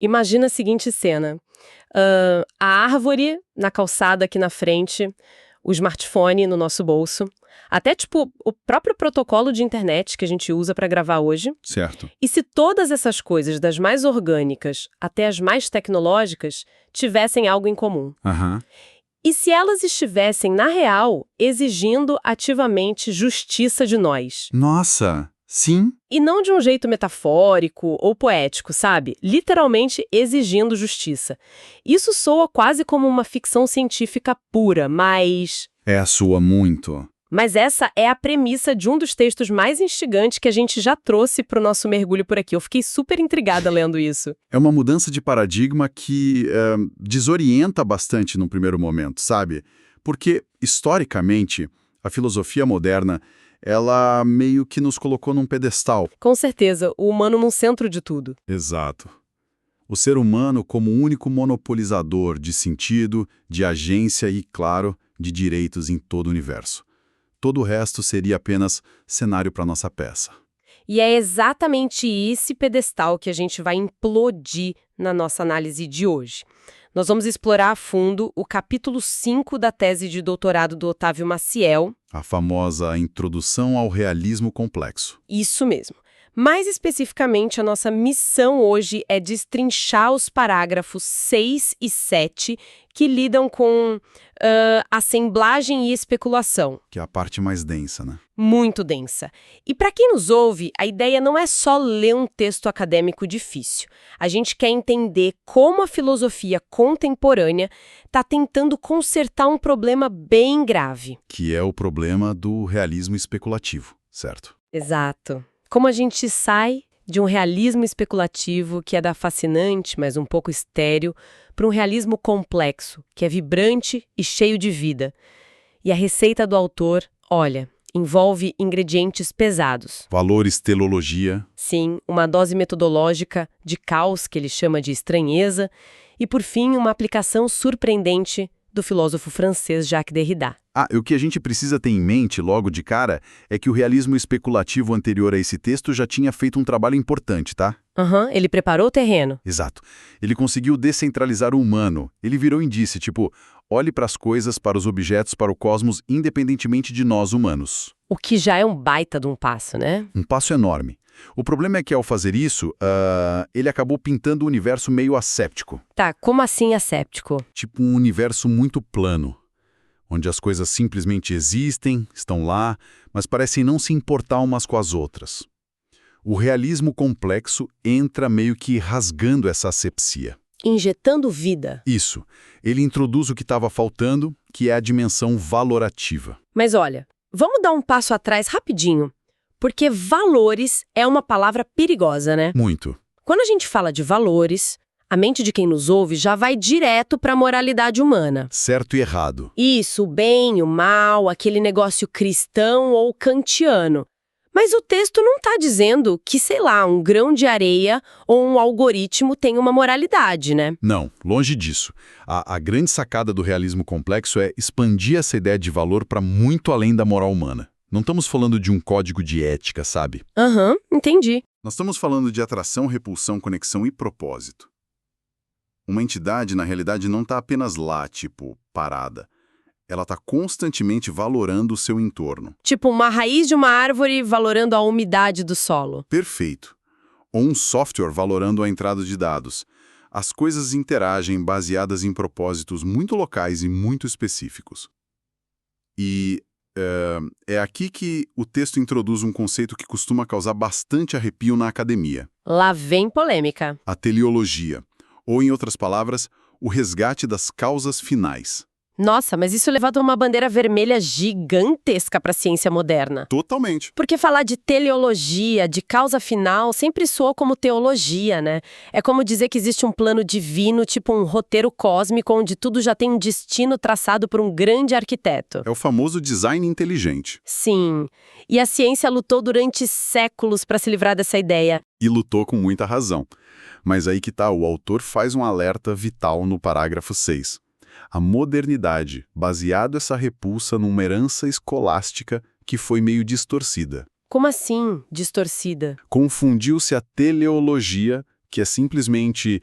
Imagina a seguinte cena. A árvore na calçada aqui na frente, o smartphone no nosso bolso, até tipo o próprio protocolo de internet que a gente usa para gravar hoje. Certo. E se todas essas coisas, das mais orgânicas até as mais tecnológicas, tivessem algo em comum? Aham. E se elas estivessem, na real, exigindo ativamente justiça de nós? Nossa, sim. E não de um jeito metafórico ou poético, sabe? Literalmente exigindo justiça. Isso soa quase como uma ficção científica pura, mas Soa muito. essa é a premissa de um dos textos mais instigantes que a gente já trouxe para o nosso mergulho por aqui. Eu fiquei super intrigada lendo isso. É uma mudança de paradigma que desorienta bastante num primeiro momento, sabe? Porque, historicamente, a filosofia moderna, ela meio que nos colocou num pedestal. Com certeza, o humano no centro de tudo. Exato. O ser humano como único monopolizador de sentido, de agência e, claro, de direitos em todo o universo. Todo o resto seria apenas cenário para nossa peça. E é exatamente esse pedestal que a gente vai implodir na nossa análise de hoje. Nós vamos explorar a fundo o capítulo 5 da tese de doutorado do Otávio Maciel. A famosa Introdução ao Realismo Complexo. Isso mesmo. Mais especificamente, a nossa missão hoje é destrinchar os parágrafos 6 e 7 que lidam com assemblagem e especulação. Que é a parte mais densa, né? Muito densa. E para quem nos ouve, a ideia não é só ler um texto acadêmico difícil. A gente quer entender como a filosofia contemporânea está tentando consertar um problema bem grave. Que é o problema do realismo especulativo, certo? Exato. Como a gente sai de um realismo especulativo que é da fascinante, mas um pouco estéril, para um realismo complexo, que é vibrante e cheio de vida. E a receita do autor, olha, envolve ingredientes pesados. Valores, teleologia. Sim, uma dose metodológica de caos, que ele chama de estranheza, e, por fim, uma aplicação surpreendente do filósofo francês Jacques Derrida. O que a gente precisa ter em mente logo de cara é que o realismo especulativo anterior a esse texto já tinha feito um trabalho importante, tá? Ele preparou o terreno. Exato. Ele conseguiu descentralizar o humano. Ele virou indício, tipo, olhe para as coisas, para os objetos, para o cosmos, independentemente de nós humanos. O que já é um baita de um passo, né? Um passo enorme. O problema é que, ao fazer isso, ele acabou pintando o universo meio asséptico. Tá, como assim asséptico? Tipo um universo muito plano, onde as coisas simplesmente existem, estão lá, mas parecem não se importar umas com as outras. O realismo complexo entra meio que rasgando essa asepsia. Injetando vida. Isso. Ele introduz o que estava faltando, que é a dimensão valorativa. Mas olha, vamos dar um passo atrás rapidinho. Porque valores é uma palavra perigosa, né? Muito. Quando a gente fala de valores, a mente de quem nos ouve já vai direto para a moralidade humana. Certo e errado. Isso, o bem, o mal, aquele negócio cristão ou kantiano. Mas o texto não está dizendo que, sei lá, um grão de areia ou um algoritmo tem uma moralidade, né? Não, longe disso. A grande sacada do realismo complexo é expandir essa ideia de valor para muito além da moral humana. Não estamos falando de um código de ética, sabe? Entendi. Nós estamos falando de atração, repulsão, conexão e propósito. Uma entidade, na realidade, não está apenas lá, tipo, parada. Ela está constantemente valorando o seu entorno. Tipo uma raiz de uma árvore valorando a umidade do solo. Perfeito. Ou um software valorando a entrada de dados. As coisas interagem baseadas em propósitos muito locais e muito específicos. E é aqui que o texto introduz um conceito que costuma causar bastante arrepio na academia. Lá vem polêmica. A teleologia. Ou, em outras palavras, o resgate das causas finais. Nossa, mas isso levanta uma bandeira vermelha gigantesca para a ciência moderna. Totalmente. Porque falar de teleologia, de causa final, sempre soa como teologia, né? É como dizer que existe um plano divino, tipo um roteiro cósmico, onde tudo já tem um destino traçado por um grande arquiteto. É o famoso design inteligente. Sim. E a ciência lutou durante séculos para se livrar dessa ideia. E lutou com muita razão. Mas aí que tá, o autor faz um alerta vital no parágrafo 6. A modernidade, baseado essa repulsa numa herança escolástica que foi meio distorcida. Como assim, distorcida? Confundiu-se a teleologia, que é simplesmente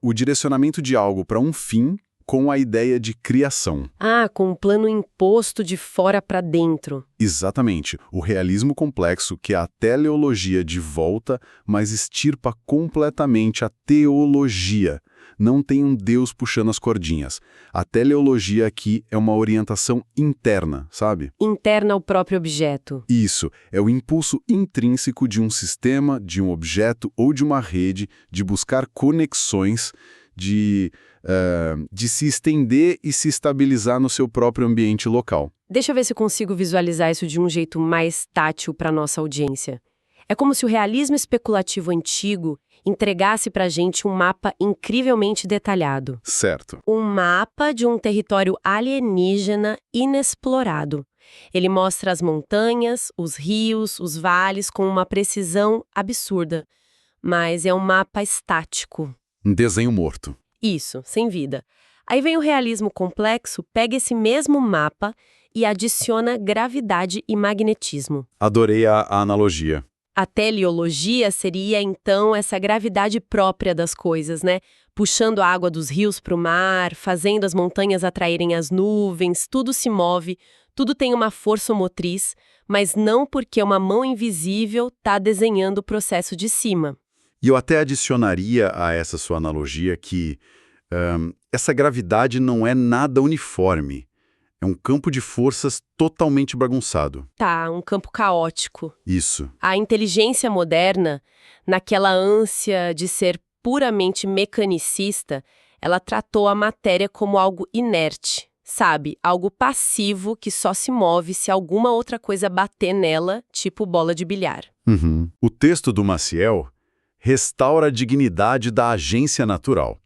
O direcionamento de algo para um fim com a ideia de criação. Ah, com um plano imposto de fora para dentro. Exatamente. O realismo complexo que é a teleologia de volta, mas extirpa completamente a teologia. Não tem um Deus puxando as cordinhas. A teleologia aqui é uma orientação interna, sabe? Interna ao próprio objeto. Isso, é o impulso intrínseco de um sistema, de um objeto ou de uma rede de buscar conexões, de se estender e se estabilizar no seu próprio ambiente local. Deixa eu ver se eu consigo visualizar isso de um jeito mais tátil para nossa audiência. É como se o realismo especulativo antigo entregasse para a gente um mapa incrivelmente detalhado. Certo. Um mapa de um território alienígena inexplorado. Ele mostra as montanhas, os rios, os vales com uma precisão absurda. Mas é um mapa estático. Um desenho morto. Isso, sem vida. Aí vem o realismo complexo, pega esse mesmo mapa e adiciona gravidade e magnetismo. Adorei a analogia. A teleologia seria, então, essa gravidade própria das coisas, né? Puxando a água dos rios para o mar, fazendo as montanhas atraírem as nuvens, tudo se move, tudo tem uma força motriz, mas não porque uma mão invisível está desenhando o processo de cima. E eu até adicionaria a essa sua analogia que essa gravidade não é nada uniforme. É um campo de forças totalmente bagunçado. Tá, um campo caótico. Isso. A inteligência moderna, naquela ânsia de ser puramente mecanicista, ela tratou a matéria como algo inerte, sabe? Algo passivo que só se move se alguma outra coisa bater nela, tipo bola de bilhar. Uhum. O texto do Maciel restaura a dignidade da agência natural.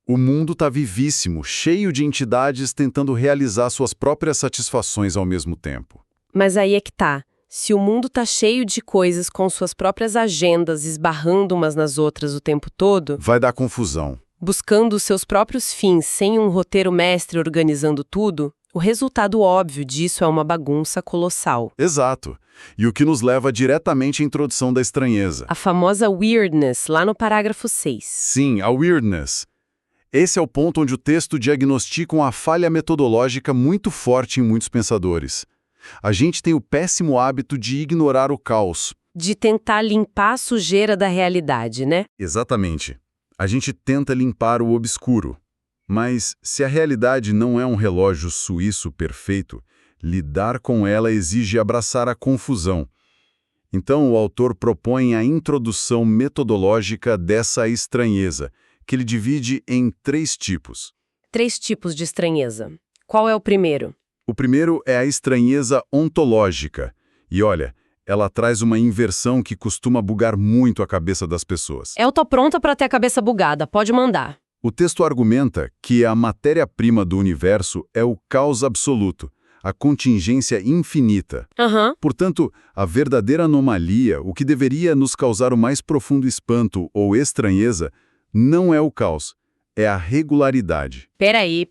O mundo está vivíssimo, cheio de entidades tentando realizar suas próprias satisfações ao mesmo tempo. Mas aí é que tá. Se o mundo tá cheio de coisas com suas próprias agendas esbarrando umas nas outras o tempo todo, vai dar confusão. Buscando os seus próprios fins sem um roteiro mestre organizando tudo, o resultado óbvio disso é uma bagunça colossal. Exato. E o que nos leva diretamente à introdução da estranheza. A famosa weirdness, lá no parágrafo 6. Sim, a weirdness. Esse é o ponto onde o texto diagnostica uma falha metodológica muito forte em muitos pensadores. A gente tem o péssimo hábito de ignorar o caos. De tentar limpar a sujeira da realidade, né? Exatamente. A gente tenta limpar o obscuro. Mas, se a realidade não é um relógio suíço perfeito, lidar com ela exige abraçar a confusão. Então, o autor propõe a introdução metodológica dessa estranheza, que ele divide em 3 tipos. 3 tipos de estranheza. Qual é o primeiro? O primeiro é a estranheza ontológica. E olha, ela traz uma inversão que costuma bugar muito a cabeça das pessoas. Eu tô pronta para ter a cabeça bugada, pode mandar. O texto argumenta que a matéria-prima do universo é o caos absoluto, a contingência infinita. Portanto, a verdadeira anomalia, o que deveria nos causar o mais profundo espanto ou estranheza, não é o caos, é a regularidade. Peraí.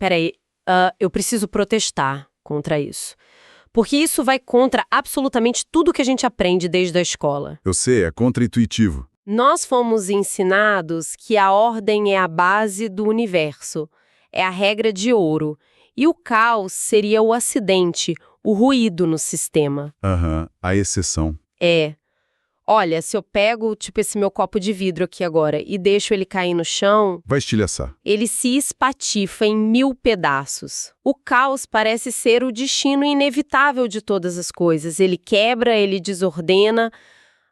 Eu preciso protestar contra isso. Porque isso vai contra absolutamente tudo que a gente aprende desde a escola. Eu sei, é contra-intuitivo. Nós fomos ensinados que a ordem é a base do universo, é a regra de ouro, e o caos seria o acidente, o ruído no sistema. A exceção. Olha, se eu pego, esse meu copo de vidro aqui agora e deixo ele cair no chão, vai estilhaçar. Ele se espatifa em 1000 pedaços. O caos parece ser o destino inevitável de todas as coisas. Ele quebra, ele desordena.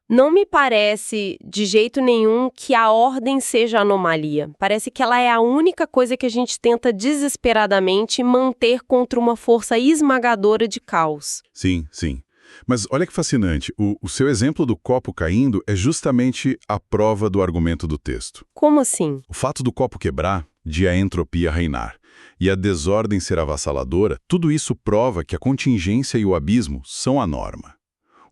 Não me parece, de jeito nenhum, que a ordem seja anomalia. Parece que ela é a única coisa que a gente tenta desesperadamente manter contra uma força esmagadora de caos. Sim. Mas olha que fascinante, o seu exemplo do copo caindo é justamente a prova do argumento do texto. Como assim? O fato do copo quebrar, de a entropia reinar, e a desordem ser avassaladora, tudo isso prova que a contingência e o abismo são a norma.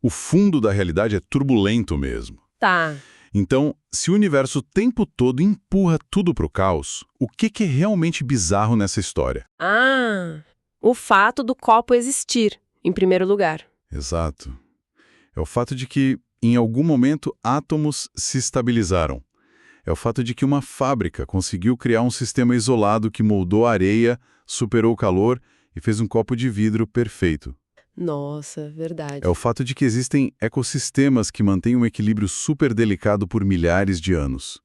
O fundo da realidade é turbulento mesmo. Tá. Então, se o universo o tempo todo empurra tudo para o caos, o que é realmente bizarro nessa história? O fato do copo existir, em primeiro lugar. Exato. É o fato de que, em algum momento, átomos se estabilizaram. É o fato de que uma fábrica conseguiu criar um sistema isolado que moldou a areia, superou o calor e fez um copo de vidro perfeito. Nossa, É o verdade. fato de que existem ecossistemas que mantêm um equilíbrio super delicado por milhares de anos.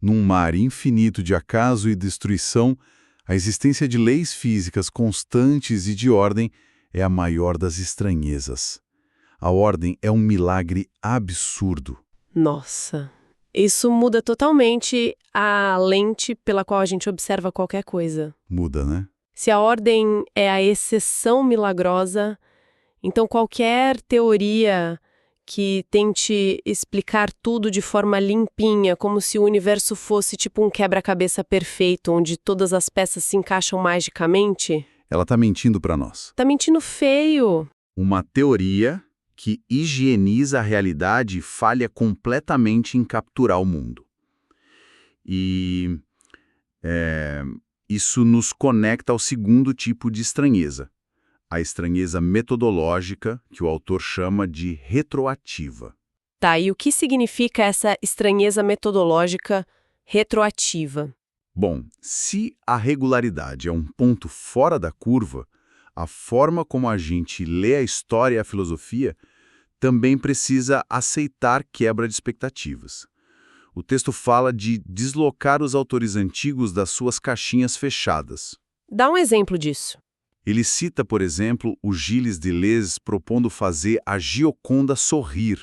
Num mar infinito de acaso e destruição, a existência de leis físicas constantes e de ordem é a maior das estranhezas. A ordem é um milagre absurdo. Nossa. Isso muda totalmente a lente pela qual a gente observa qualquer coisa. Muda, né? Se a ordem é a exceção milagrosa, então qualquer teoria que tente explicar tudo de forma limpinha, como se o universo fosse tipo um quebra-cabeça perfeito, onde todas as peças se encaixam magicamente, Ela está mentindo para nós. tá mentindo feio. Uma teoria que higieniza a realidade e falha completamente em capturar o mundo. E isso nos conecta ao segundo tipo de estranheza, a estranheza metodológica, que o autor chama de retroativa. Tá, e o que significa essa estranheza metodológica retroativa? Bom, se a regularidade é um ponto fora da curva, a forma como a gente lê a história e a filosofia também precisa aceitar quebra de expectativas. O texto fala de deslocar os autores antigos das suas caixinhas fechadas. Dá um exemplo disso. Ele cita, por exemplo, o Gilles Deleuze propondo fazer a Gioconda sorrir,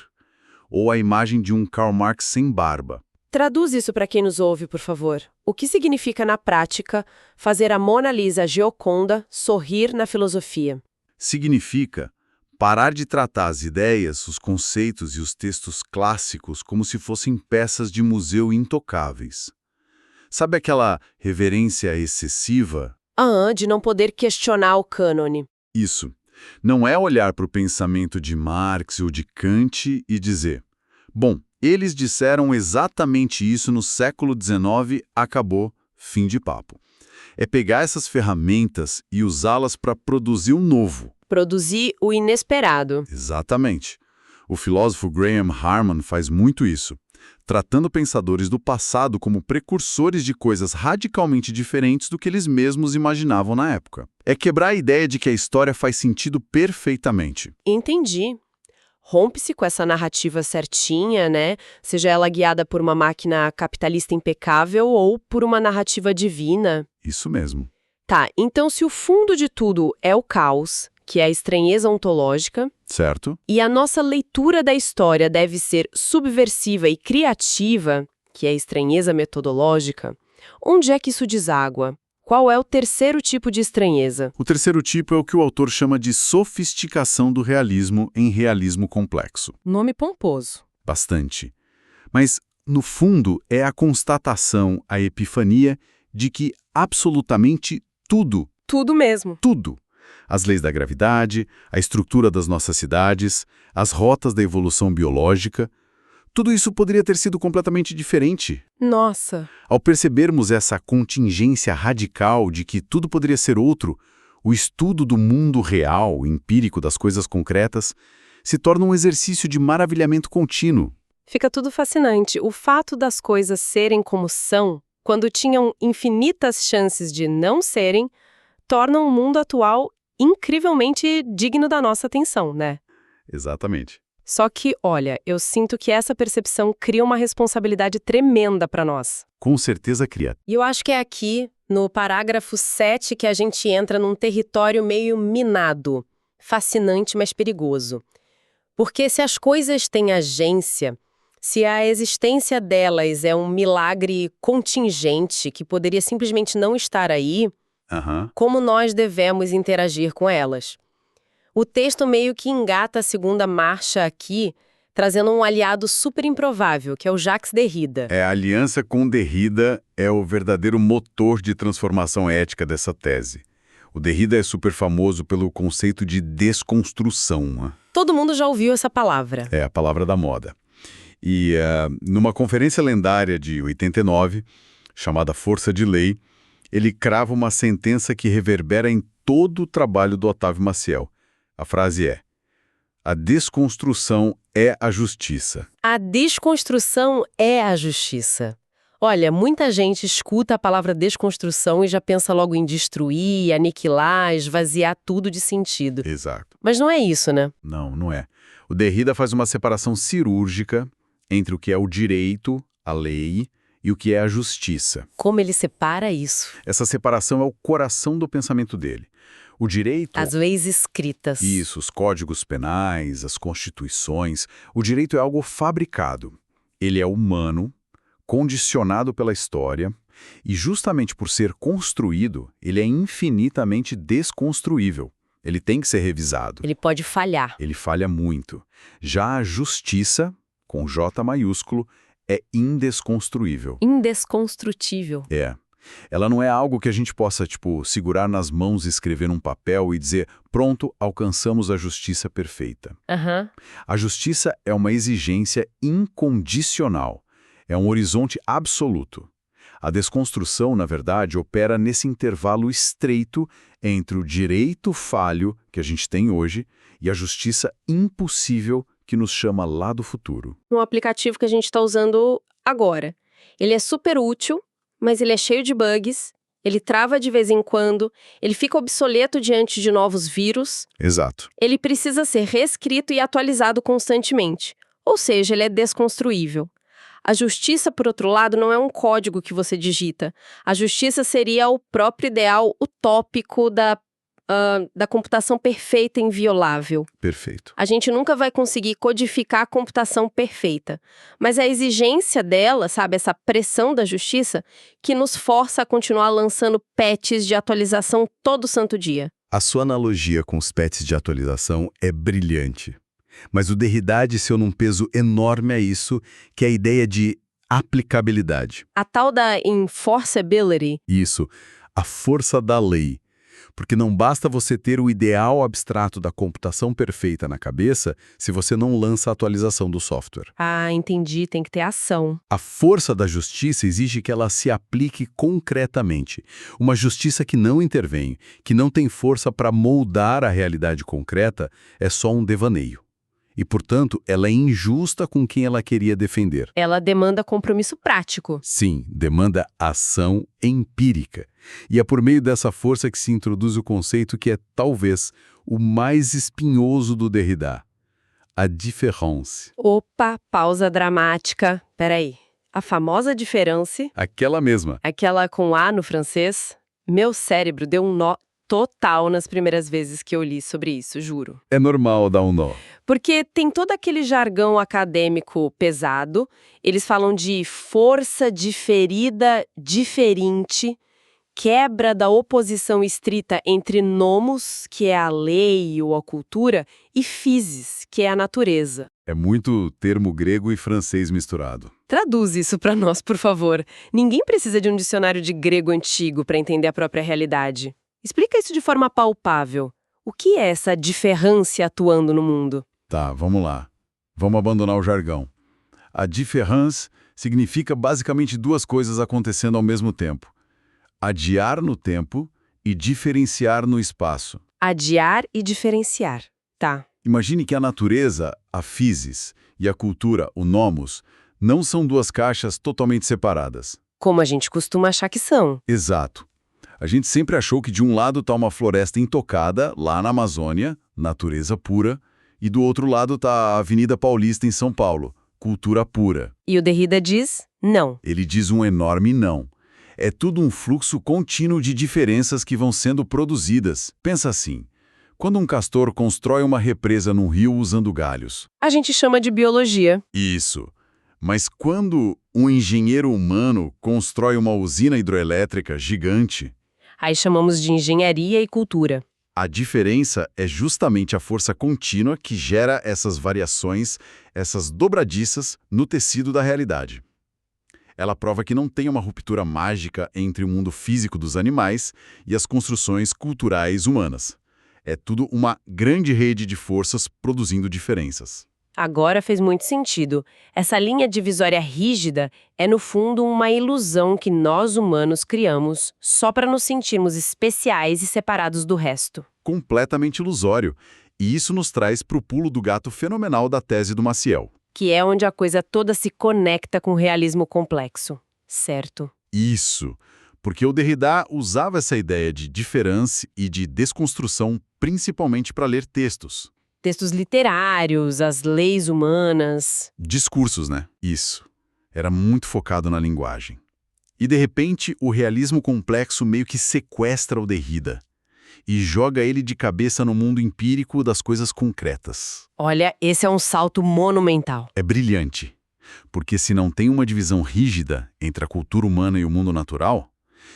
ou a imagem de um Karl Marx sem barba. Traduz isso para quem nos ouve, por favor. O que significa, na prática, fazer a Mona Lisa Gioconda sorrir na filosofia? Significa parar de tratar as ideias, os conceitos e os textos clássicos como se fossem peças de museu intocáveis. Sabe aquela reverência excessiva? De não poder questionar o cânone. Isso. Não é olhar para o pensamento de Marx ou de Kant e dizer: bom, eles disseram exatamente isso no século XIX, acabou, fim de papo. É pegar essas ferramentas e usá-las para produzir um novo. Produzir o inesperado. Exatamente. O filósofo Graham Harman faz muito isso, tratando pensadores do passado como precursores de coisas radicalmente diferentes do que eles mesmos imaginavam na época. É quebrar a ideia de que a história faz sentido perfeitamente. Entendi. Rompe-se com essa narrativa certinha, né? Seja ela guiada por uma máquina capitalista impecável ou por uma narrativa divina. Isso mesmo. Tá, então se o fundo de tudo é o caos, que é a estranheza ontológica, Certo? e a nossa leitura da história deve ser subversiva e criativa, que é a estranheza metodológica, onde é que isso deságua? Qual é o terceiro tipo de estranheza? O terceiro tipo é o que o autor chama de sofisticação do realismo em realismo complexo. Nome pomposo. Bastante. Mas, no fundo, é a constatação, a epifania, de que absolutamente tudo, Tudo mesmo. tudo, as leis da gravidade, a estrutura das nossas cidades, as rotas da evolução biológica, tudo isso poderia ter sido completamente diferente. Nossa. Ao percebermos essa contingência radical de que tudo poderia ser outro, o estudo do mundo real, empírico das coisas concretas, se torna um exercício de maravilhamento contínuo. Fica tudo fascinante. O fato das coisas serem como são, quando tinham infinitas chances de não serem, torna o mundo atual incrivelmente digno da nossa atenção, né? Exatamente. Só que, olha, eu sinto que essa percepção cria uma responsabilidade tremenda para nós. Com certeza cria. E eu acho que é aqui, no parágrafo 7, que a gente entra num território meio minado, fascinante, mas perigoso. Porque se as coisas têm agência, se a existência delas é um milagre contingente que poderia simplesmente não estar aí, como nós devemos interagir com elas? O texto meio que engata a segunda marcha aqui, trazendo um aliado super improvável, que é o Jacques Derrida. A aliança com Derrida é o verdadeiro motor de transformação ética dessa tese. O Derrida é super famoso pelo conceito de desconstrução. Todo mundo já ouviu essa palavra. É a palavra da moda. E numa conferência lendária de 89, chamada Força de Lei, ele crava uma sentença que reverbera em todo o trabalho do Otávio Maciel. A frase é: a desconstrução é a justiça. A desconstrução é a justiça. Olha, muita gente escuta a palavra desconstrução e já pensa logo em destruir, aniquilar, esvaziar tudo de sentido. Exato. Mas não é isso, né? Não, não é. O Derrida faz uma separação cirúrgica entre o que é o direito, a lei, e o que é a justiça. Como ele separa isso? Essa separação é o coração do pensamento dele. O direito... As leis escritas. Isso, os códigos penais, as constituições. O direito é algo fabricado. Ele é humano, condicionado pela história, e justamente por ser construído, ele é infinitamente desconstruível. Ele tem que ser revisado. Ele pode falhar. Ele falha muito. Já a justiça, com J maiúsculo, é indesconstruível. Indesconstrutível. É. Ela não é algo que a gente possa, segurar nas mãos e escrever num papel e dizer, pronto, alcançamos a justiça perfeita. Aham. A justiça é uma exigência incondicional. É um horizonte absoluto. A desconstrução, na verdade, opera nesse intervalo estreito entre o direito falho que a gente tem hoje e a justiça impossível que nos chama lá do futuro. Um aplicativo que a gente está usando agora. Ele é super útil, mas ele é cheio de bugs, ele trava de vez em quando, ele fica obsoleto diante de novos vírus. Exato. Ele precisa ser reescrito e atualizado constantemente. Ou seja, ele é desconstruível. A justiça, por outro lado, não é um código que você digita. A justiça seria o próprio ideal utópico da computação perfeita e inviolável. Perfeito. A gente nunca vai conseguir codificar a computação perfeita. Mas a exigência dela, sabe, essa pressão da justiça, que nos força a continuar lançando patches de atualização todo santo dia. A sua analogia com os patches de atualização é brilhante. Mas o Derrida desceu num peso enorme a isso, que é a ideia de aplicabilidade. A tal da enforceability. Isso, a força da lei. Porque não basta você ter o ideal abstrato da computação perfeita na cabeça se você não lança a atualização do software. Ah, entendi, tem que ter ação. A força da justiça exige que ela se aplique concretamente. Uma justiça que não intervém, que não tem força para moldar a realidade concreta, é só um devaneio. E, portanto, ela é injusta com quem ela queria defender. Ela demanda compromisso prático. Sim, demanda ação empírica. E é por meio dessa força que se introduz o conceito que é, talvez, o mais espinhoso do Derrida, a différence. Opa, pausa dramática. Peraí. A famosa différence, Aquela mesma. aquela com A no francês, meu cérebro deu um nó total nas primeiras vezes que eu li sobre isso, juro. É normal dar um nó. Porque tem todo aquele jargão acadêmico pesado, eles falam de força diferida diferente, quebra da oposição estrita entre nomos, que é a lei ou a cultura, e physis, que é a natureza. É muito termo grego e francês misturado. Traduz isso para nós, por favor. Ninguém precisa de um dicionário de grego antigo para entender a própria realidade. Explica isso de forma palpável. O que é essa diferença atuando no mundo? Tá, vamos lá. Vamos abandonar o jargão. A différence significa basicamente duas coisas acontecendo ao mesmo tempo. Adiar no tempo e diferenciar no espaço. Adiar e diferenciar. Tá. Imagine que a natureza, a physis, e a cultura, o nomos, não são duas caixas totalmente separadas. Como a gente costuma achar que são. Exato. A gente sempre achou que de um lado está uma floresta intocada, lá na Amazônia, natureza pura, e do outro lado está a Avenida Paulista em São Paulo, cultura pura. E o Derrida diz não. Ele diz um enorme não. É tudo um fluxo contínuo de diferenças que vão sendo produzidas. Pensa assim, quando um castor constrói uma represa num rio usando galhos. A gente chama de biologia. Isso. Mas quando um engenheiro humano constrói uma usina hidroelétrica gigante, Aí chamamos de engenharia e cultura. a diferença é justamente a força contínua que gera essas variações, essas dobradiças no tecido da realidade. Ela prova que não tem uma ruptura mágica entre o mundo físico dos animais e as construções culturais humanas. É tudo uma grande rede de forças produzindo diferenças. Agora fez muito sentido. Essa linha divisória rígida é, no fundo, uma ilusão que nós humanos criamos só para nos sentirmos especiais e separados do resto. Completamente ilusório. E isso nos traz para o pulo do gato fenomenal da tese do Maciel. Que é onde a coisa toda se conecta com o realismo complexo. Certo. Isso, porque o Derrida usava essa ideia de diferença e de desconstrução principalmente para ler textos. Textos literários, as leis humanas. Discursos, né? Isso. Era muito focado na linguagem. E, de repente, o realismo complexo meio que sequestra o Derrida e joga ele de cabeça no mundo empírico das coisas concretas. Olha, esse é um salto monumental. É brilhante, porque se não tem uma divisão rígida entre a cultura humana e o mundo natural,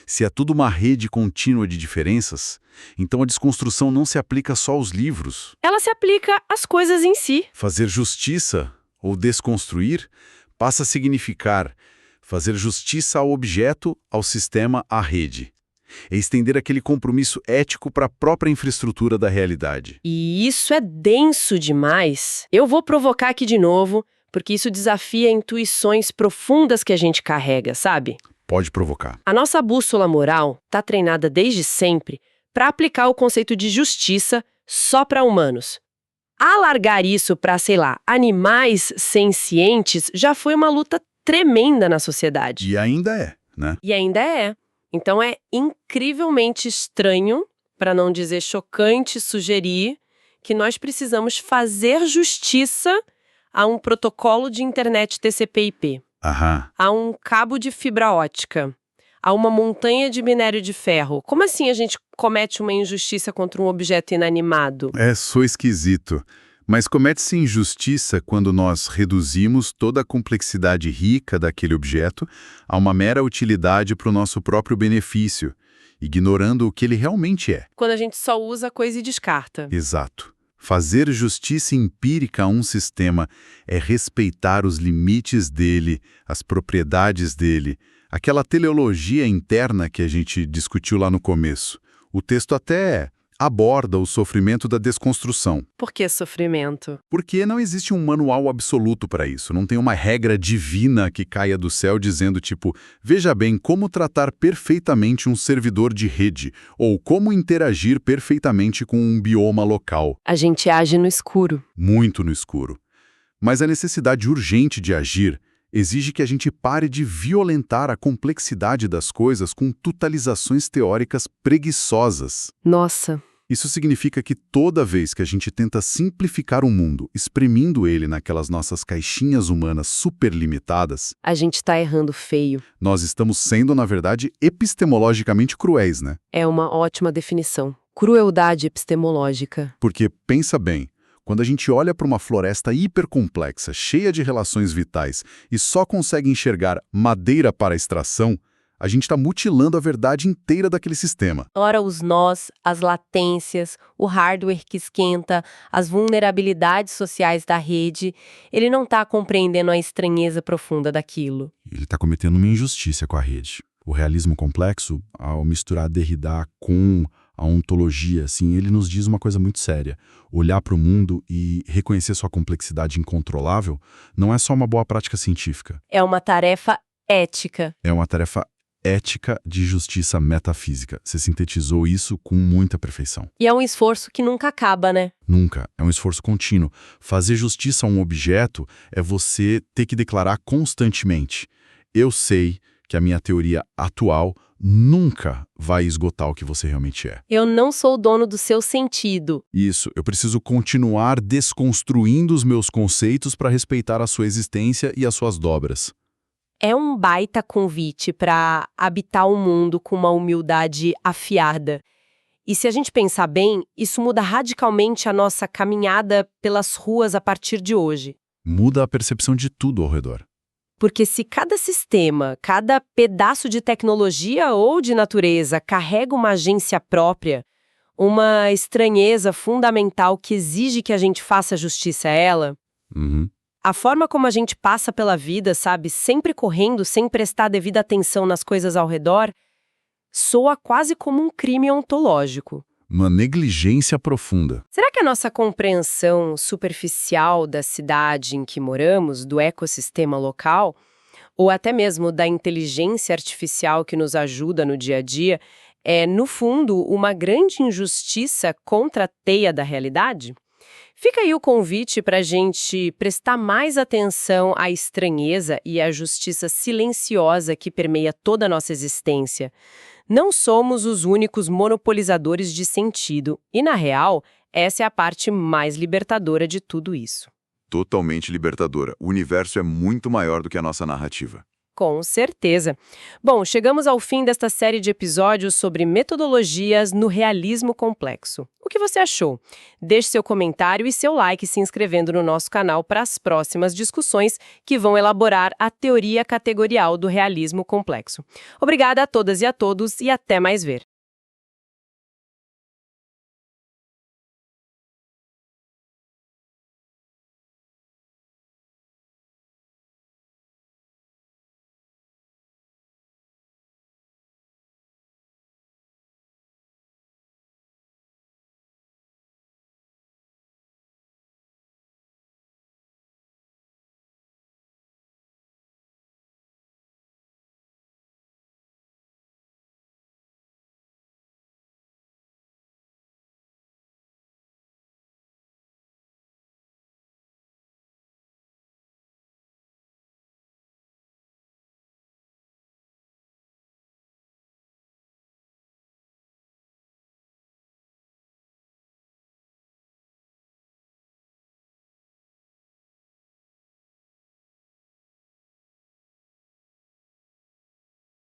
se é tudo uma rede contínua de diferenças, então a desconstrução não se aplica só aos livros. Ela se aplica às coisas em si. Fazer justiça, ou desconstruir, passa a significar fazer justiça ao objeto, ao sistema, à rede. É estender aquele compromisso ético para a própria infraestrutura da realidade. E isso é denso demais. Eu vou provocar aqui de novo, porque isso desafia intuições profundas que a gente carrega, sabe? Pode provocar. A nossa bússola moral está treinada desde sempre para aplicar o conceito de justiça só para humanos. Alargar isso para, sei lá, animais sencientes já foi uma luta tremenda na sociedade. E ainda é, né? E ainda é. Então é incrivelmente estranho, para não dizer chocante, sugerir que nós precisamos fazer justiça a um protocolo de internet TCP/IP, Aham. a um cabo de fibra ótica, a uma montanha de minério de ferro. Como assim a gente comete uma injustiça contra um objeto inanimado? Sou esquisito. Mas comete-se injustiça quando nós reduzimos toda a complexidade rica daquele objeto a uma mera utilidade para o nosso próprio benefício, ignorando o que ele realmente é. Quando a gente só usa a coisa e descarta. Exato. Fazer justiça empírica a um sistema é respeitar os limites dele, as propriedades dele, aquela teleologia interna que a gente discutiu lá no começo. O texto até aborda o sofrimento da desconstrução. Por que sofrimento? Porque não existe um manual absoluto para isso, não tem uma regra divina que caia do céu dizendo tipo, veja bem como tratar perfeitamente um servidor de rede, ou como interagir perfeitamente com um bioma local. A gente age no escuro. Muito no escuro. Mas a necessidade urgente de agir exige que a gente pare de violentar a complexidade das coisas com totalizações teóricas preguiçosas. Nossa. Isso significa que toda vez que a gente tenta simplificar o mundo, exprimindo ele naquelas nossas caixinhas humanas superlimitadas, A gente tá errando feio. nós estamos sendo, na verdade, epistemologicamente cruéis, né? É uma ótima definição. Crueldade epistemológica. Porque, pensa bem, quando a gente olha para uma floresta hipercomplexa, cheia de relações vitais, e só consegue enxergar madeira para extração, a gente está mutilando a verdade inteira daquele sistema. Ora, os nós, as latências, o hardware que esquenta, as vulnerabilidades sociais da rede, ele não está compreendendo a estranheza profunda daquilo. Ele está cometendo uma injustiça com a rede. O realismo complexo, ao misturar Derrida com a ontologia, assim, ele nos diz uma coisa muito séria. Olhar para o mundo e reconhecer sua complexidade incontrolável não é só uma boa prática científica. É uma tarefa ética. É uma tarefa ética de justiça metafísica. Você sintetizou isso com muita perfeição. E é um esforço que nunca acaba, né? Nunca. É um esforço contínuo. Fazer justiça a um objeto é você ter que declarar constantemente: eu sei que a minha teoria atual nunca vai esgotar o que você realmente é. Eu não sou o dono do seu sentido. Isso, eu preciso continuar desconstruindo os meus conceitos para respeitar a sua existência e as suas dobras. É um baita convite para habitar o mundo com uma humildade afiada. E se a gente pensar bem, isso muda radicalmente a nossa caminhada pelas ruas a partir de hoje. Muda a percepção de tudo ao redor. Porque se cada sistema, cada pedaço de tecnologia ou de natureza carrega uma agência própria, uma estranheza fundamental que exige que a gente faça justiça a ela, a forma como a gente passa pela vida, sabe, sempre correndo, sem prestar devida atenção nas coisas ao redor, soa quase como um crime ontológico. Uma negligência profunda. Será que a nossa compreensão superficial da cidade em que moramos, do ecossistema local, ou até mesmo da inteligência artificial que nos ajuda no dia a dia, é, no fundo, uma grande injustiça contra a teia da realidade? Fica aí o convite para a gente prestar mais atenção à estranheza e à justiça silenciosa que permeia toda a nossa existência. Não somos os únicos monopolizadores de sentido, e, na real, essa é a parte mais libertadora de tudo isso. Totalmente libertadora. O universo é muito maior do que a nossa narrativa. Com certeza. Bom, chegamos ao fim desta série de episódios sobre metodologias no realismo complexo. O que você achou? Deixe seu comentário e seu like se inscrevendo no nosso canal para as próximas discussões que vão elaborar a teoria categorial do realismo complexo. Obrigada a todas e a todos e até mais ver.